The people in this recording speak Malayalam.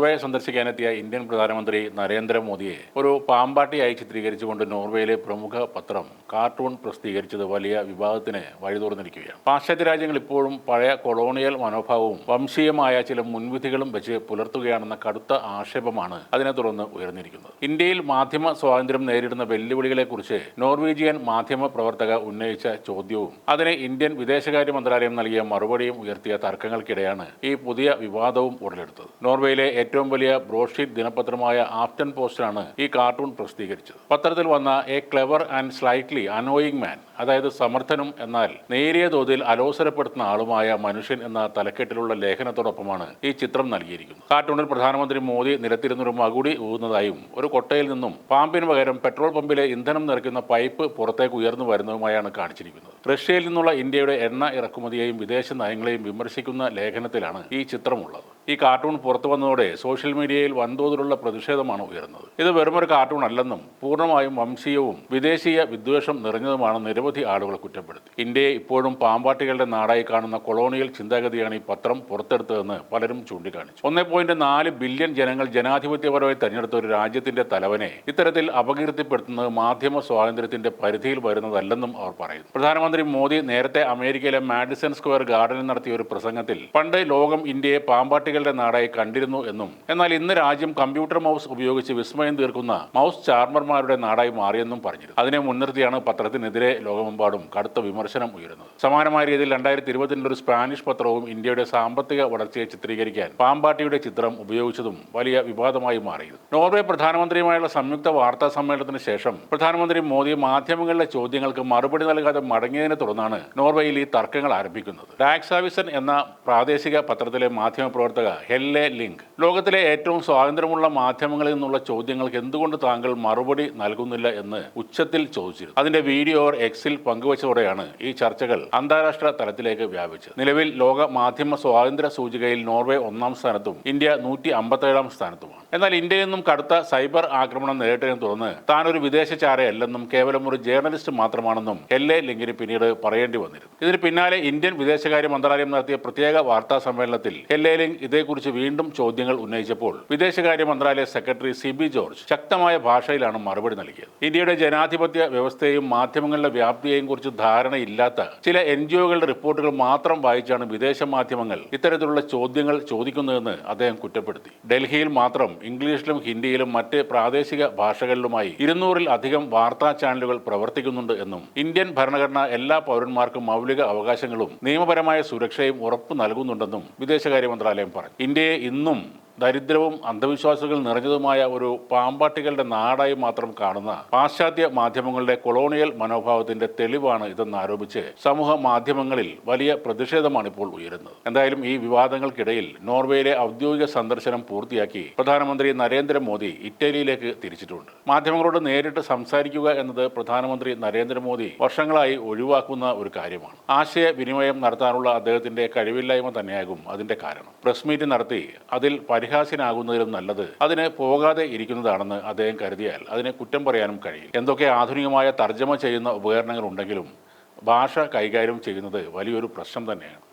നോർവേ സന്ദർശിക്കാനെത്തിയ ഇന്ത്യൻ പ്രധാനമന്ത്രി നരേന്ദ്രമോദിയെ ഒരു പാമ്പാട്ടിയായി ചിത്രീകരിച്ചുകൊണ്ട് നോർവേയിലെ പ്രമുഖ പത്രം കാർട്ടൂൺ പ്രസിദ്ധീകരിച്ചത് വലിയ വിവാദത്തിന് വഴിതുറന്നിരിക്കുകയാണ്. പാശ്ചാത്യ രാജ്യങ്ങൾ ഇപ്പോഴും പഴയ കൊളോണിയൽ മനോഭാവവും വംശീയമായ ചില മുൻവിധികളും വെച്ച് പുലർത്തുകയാണെന്ന കടുത്ത ആക്ഷേപമാണ് അതിനെ തുടർന്ന് ഉയർന്നിരിക്കുന്നത്. ഇന്ത്യയിൽ മാധ്യമ സ്വാതന്ത്ര്യം നേരിടുന്ന വെല്ലുവിളികളെക്കുറിച്ച് നോർവീജിയൻ മാധ്യമ പ്രവർത്തക ഉന്നയിച്ച ചോദ്യവും അതിന് ഇന്ത്യൻ വിദേശകാര്യ മന്ത്രാലയം നൽകിയ മറുപടിയും ഉയർത്തിയ തർക്കങ്ങൾക്കിടെയാണ് ഈ പുതിയ വിവാദവും ഉടലെടുത്തത്. നോർവേയിലെ ഏറ്റവും വലിയ ബ്രോഡ്ഷീറ്റ് ദിനപത്രമായ ആഫ്റ്റൻ പോസ്റ്റാണ് ഈ കാർട്ടൂൺ പ്രസിദ്ധീകരിച്ചത്. പത്രത്തിൽ വന്ന a clever and slightly annoying man, അതായത് സമർത്ഥനും എന്നാൽ നേരിയ തോതിൽ അലോസരപ്പെടുത്തുന്ന ആളുമായ മനുഷ്യൻ എന്ന തലക്കെട്ടിലുള്ള ലേഖനത്തോടൊപ്പമാണ് ഈ ചിത്രം നൽകിയിരിക്കുന്നത്. കാർട്ടൂണിൽ പ്രധാനമന്ത്രി മോദി നിരത്തിരുന്നൊരു മകുടി ഊതുന്നതായും ഒരു കൊട്ടയിൽ നിന്നും പാമ്പിന് പകരം പെട്രോൾ പമ്പിലെ ഇന്ധനം നിറയ്ക്കുന്ന പൈപ്പ് പുറത്തേക്ക് ഉയർന്നു വരുന്നതുമായാണ് കാണിച്ചിരിക്കുന്നത്. റഷ്യയിൽ നിന്നുള്ള ഇന്ത്യയുടെ എണ്ണ ഇറക്കുമതിയെയും വിദേശ നയങ്ങളെയും വിമർശിക്കുന്ന ലേഖനത്തിലാണ് ഈ ചിത്രമുള്ളത്. ഈ കാർട്ടൂൺ പുറത്തു വന്നതോടെ സോഷ്യൽ മീഡിയയിൽ വൻതോതിലുള്ള പ്രതിഷേധമാണ് ഉയർന്നത്. ഇത് വെറുമൊരു കാർട്ടൂൺ അല്ലെന്നും പൂർണ്ണമായും വംശീയവും വിദേശീയ വിദ്വേഷം നിറഞ്ഞതുമാണെന്ന് നിരവധി ആളുകൾ കുറ്റപ്പെടുത്തി. ഇന്ത്യയെ ഇപ്പോഴും പാമ്പാട്ടികളുടെ നാടായി കാണുന്ന കൊളോണിയൽ ചിന്താഗതിയാണ് ഈ പത്രം പുറത്തെടുത്തതെന്ന് പലരും ചൂണ്ടിക്കാണിച്ചു. 1.4 ബില്യൺ ജനങ്ങൾ ജനാധിപത്യപരമായി തെരഞ്ഞെടുത്ത ഒരു രാജ്യത്തിന്റെ തലവനെ ഇത്തരത്തിൽ അപകീർത്തിപ്പെടുത്തുന്നത് മാധ്യമ സ്വാതന്ത്ര്യത്തിന്റെ പരിധിയിൽ വരുന്നതല്ലെന്നും അവർ പറയുന്നു. പ്രധാനമന്ത്രി മോദി നേരത്തെ അമേരിക്കയിലെ മാഡിസൺ സ്ക്വയർ ഗാർഡനിൽ നടത്തിയ ഒരു പ്രസംഗത്തിൽ പണ്ട് ലോകം ഇന്ത്യയെ പാമ്പാട്ടികളുടെ നാടായി കണ്ടിരുന്നു എന്നും എന്നാൽ ഇന്ന് രാജ്യം കമ്പ്യൂട്ടർ മൗസ് ഉപയോഗിച്ച് വിസ്മയം തീർക്കുന്ന മൗസ് ചാർമർമാരുടെ നാടായി മാറിയെന്നും പറഞ്ഞിരുന്നു. അതിനെ മുൻനിർത്തിയാണ് പത്രത്തിനെതിരെ ലോകമെമ്പാടും കടുത്ത വിമർശനം ഉയരുന്നത്. സമാനമായ രീതിയിൽ 2020 ഒരു സ്പാനിഷ് പത്രവും ഇന്ത്യയുടെ സാമ്പത്തിക വളർച്ചയെ ചിത്രീകരിക്കാൻ പാമ്പാട്ടിയുടെ ചിത്രം ഉപയോഗിച്ചതും വലിയ വിവാദമായി മാറിയിരുന്നു. നോർവേ പ്രധാനമന്ത്രിയുമായുള്ള സംയുക്ത വാർത്താ സമ്മേളനത്തിന് ശേഷം പ്രധാനമന്ത്രി മോദി മാധ്യമങ്ങളിലെ ചോദ്യങ്ങൾക്ക് മറുപടി നൽകാതെ മടങ്ങിയതിനെ തുടർന്നാണ് നോർവേയിൽ ഈ തർക്കങ്ങൾ ആരംഭിക്കുന്നത്. ഡാഗ്സാവിസൻ എന്ന പ്രാദേശിക പത്രത്തിലെ മാധ്യമപ്രവർത്തക ഹെല്ലെ ലിങ്ക് ലോകത്തിലെ ഏറ്റവും സ്വാതന്ത്ര്യമുള്ള മാധ്യമങ്ങളിൽ നിന്നുള്ള ചോദ്യങ്ങൾക്ക് എന്തുകൊണ്ട് താങ്കൾ മറുപടി നൽകുന്നില്ല എന്ന് ഉച്ചത്തിൽ ചോദിച്ചിരുന്നു. അതിന്റെ വീഡിയോ എക്സിൽ പങ്കുവച്ചതോടെയാണ് ഈ ചർച്ചകൾ അന്താരാഷ്ട്ര തലത്തിലേക്ക് വ്യാപിച്ചത്. നിലവിൽ ലോക മാധ്യമ സ്വാതന്ത്ര്യ സൂചികയിൽ നോർവേ 1ാം സ്ഥാനത്തും ഇന്ത്യ 157ാം സ്ഥാനത്തുമാണ്. എന്നാൽ ഇന്ത്യയിൽ നിന്നും കടുത്ത സൈബർ ആക്രമണം നേരിട്ടതിനെ തുടർന്ന് താൻ ഒരു വിദേശചാരയല്ലെന്നും കേവലം ഒരു ജേർണലിസ്റ്റ് മാത്രമാണെന്നും ഹെല്ലെ ലിങ്കിന് പിന്നീട് പറയേണ്ടി വന്നിരുന്നു. ഇതിന് പിന്നാലെ ഇന്ത്യൻ വിദേശകാര്യ മന്ത്രാലയം നടത്തിയ പ്രത്യേക വാർത്താ സമ്മേളനത്തിൽ ഹെല്ലെ ലിങ്ക് ഇതേക്കുറിച്ച് വീണ്ടും ചോദ്യങ്ങൾ ഉന്നയിച്ചപ്പോൾ വിദേശകാര്യ മന്ത്രാലയ സെക്രട്ടറി സിബി ജോർജ് ശക്തമായ ഭാഷയിലാണ് മറുപടി നൽകിയത്. ഇന്ത്യയുടെ ജനാധിപത്യ വ്യവസ്ഥയെയും മാധ്യമങ്ങളുടെ വ്യാപ്തിയെയും കുറിച്ച് ധാരണയില്ലാത്ത ചില NGOകളുടെ റിപ്പോർട്ടുകൾ മാത്രം വായിച്ചാണ് വിദേശ മാധ്യമങ്ങൾ ഇത്തരത്തിലുള്ള ചോദ്യങ്ങൾ ചോദിക്കുന്നതെന്ന് അദ്ദേഹം കുറ്റപ്പെടുത്തി. ഡൽഹിയിൽ മാത്രം ഇംഗ്ലീഷിലും ഹിന്ദിയിലും മറ്റ് പ്രാദേശിക ഭാഷകളിലുമായി 200-ൽ അധികം വാർത്താ ചാനലുകൾ പ്രവർത്തിക്കുന്നുണ്ട് എന്നും ഇന്ത്യൻ ഭരണഘടന എല്ലാ പൗരന്മാർക്കും മൗലിക അവകാശങ്ങളും നിയമപരമായ സുരക്ഷയും ഉറപ്പു നൽകുന്നുണ്ടെന്നും വിദേശകാര്യ മന്ത്രാലയം പറഞ്ഞു. ഇന്ത്യയെ ഇന്നും ദരിദ്രവും അന്ധവിശ്വാസികൾ നിറഞ്ഞതുമായ ഒരു പാമ്പാട്ടികളുടെ നാടായി മാത്രം കാണുന്ന പാശ്ചാത്യ മാധ്യമങ്ങളുടെ കൊളോണിയൽ മനോഭാവത്തിന്റെ തെളിവാണ് ഇതെന്ന് ആരോപിച്ച് സമൂഹ മാധ്യമങ്ങളിൽ വലിയ പ്രതിഷേധമാണ് ഇപ്പോൾ ഉയരുന്നത്. എന്തായാലും ഈ വിവാദങ്ങൾക്കിടയിൽ നോർവേയിലെ ഔദ്യോഗിക സന്ദർശനം പൂർത്തിയാക്കി പ്രധാനമന്ത്രി നരേന്ദ്രമോദി ഇറ്റലിയിലേക്ക് തിരിച്ചിട്ടുണ്ട്. മാധ്യമങ്ങളോട് നേരിട്ട് സംസാരിക്കുക എന്നത് പ്രധാനമന്ത്രി നരേന്ദ്രമോദി വർഷങ്ങളായി ഒഴിവാക്കുന്ന ഒരു കാര്യമാണ്. ആശയവിനിമയം നടത്താനുള്ള അദ്ദേഹത്തിന്റെ കഴിവില്ലായ്മ തന്നെയാകും അതിന്റെ കാരണം. പ്രസ് മീറ്റ് നടത്തി അതിൽ പരിഹാസ്യനാകുന്നതിലും നല്ലത് അതിന് പോകാതെ ഇരിക്കുന്നതാണെന്ന് അദ്ദേഹം കരുതിയാൽ അതിനെ കുറ്റം പറയാനും കഴിയും. എന്തൊക്കെ ആധുനികമായ തർജ്ജമ ചെയ്യുന്ന ഉപകരണങ്ങൾ ഉണ്ടെങ്കിലും ഭാഷ കൈകാര്യം ചെയ്യുന്നത് വലിയൊരു പ്രശ്നം തന്നെയാണ്.